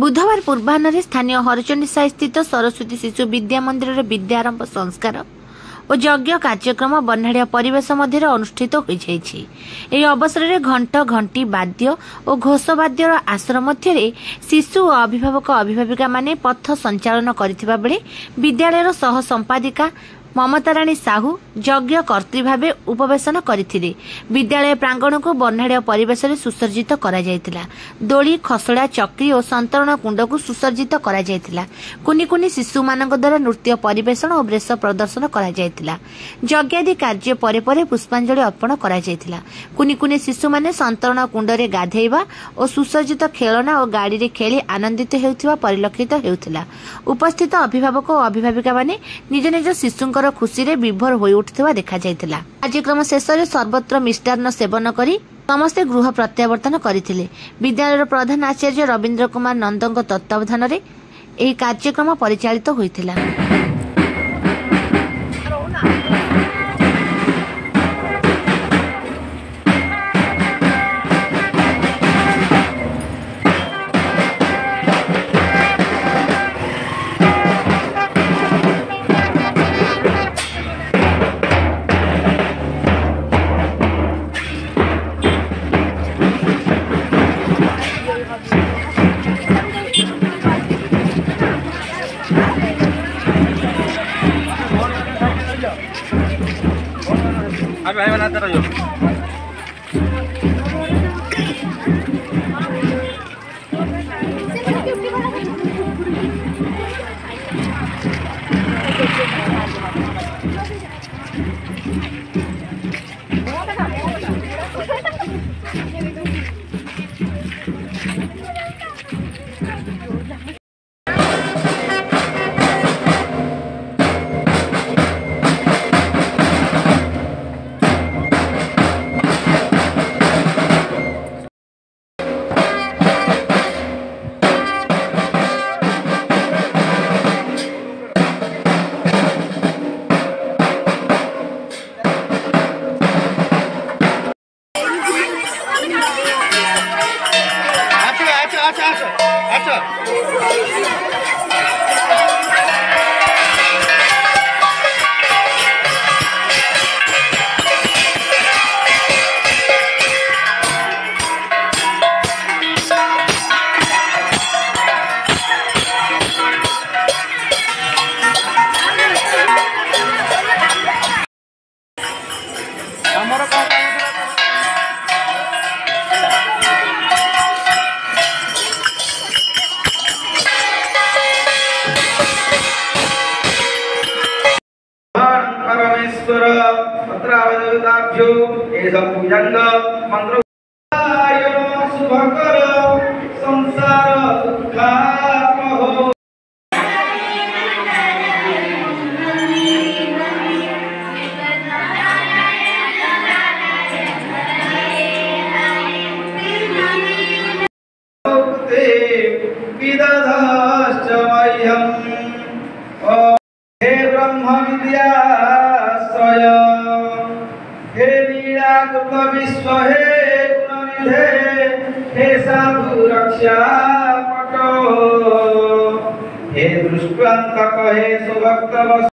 बुधवार पूर्वाह्न स्थानीय हरचंडी साई स्थित सरस्वती शिशु विद्या मंदिर विद्यारंभ संस्कार और यज्ञ कार्यक्रम बन्हाड़िया परिवेश मध्य अनुष्ठित हो जाइए। अवसर में घंट घंटी वाद्य और घोषवाद्यर आसर मध्य शिशु और अभिभावक अभिभाविका माने पथ संचालन करथिबा बेले विद्यालयर सह संपादिका ममता राणी साहू यज्ञ कर्त्री भाव उपवेशन करथिले। विद्यालय प्रांगण को बन्हाड़िया परिवेश में सुसर्जित करा जायतिला। दोली खसड़ा चक्री और संतरण कुंड को सुसर्जित करा जायतिला। कुनी कुनी शिशु मानक द्वारा नृत्य परिवेशन और वेश प्रदर्शन करा जायतिला। यज्ञादि कार्य परे परे पुष्पांजलि अर्पण करा जायतिला। कुनी कुनी शिशु माने संतरण कुंड रे गाधेइबा और सुसर्जित खेलना और गाड़ी रे खेली आनंदित हेउथिबा परिलक्षित हेउथिला। उपस्थित अभिभावक और अभिभाविका माने निज निज शिशु खुशी रे विभोर होई उठुथिबा देखा जायतिला। कार्यक्रम शेष में सर्वत्र मिष्टान्न सेवन करी समस्ते गृह प्रत्यावर्तन करथिले। विद्यालय प्रधान आचार्य रविंद्र कुमार नंदक तत्वावधान रे एही कार्यक्रम परिचालित होइथिला। भाई बनाते रहो। अच्छा परमेश्वर पत्रावदाभ्यो एषः पूजंग मंत्र शुभकर संसार दुःखापहो। विदधाश्च मह्यम् हे ब्रह्म विद्या हे लीलाकृत विश्व हे गुणनिधे हे साधु रक्षा पटो हे दृष्टान्तक हे सुभक्त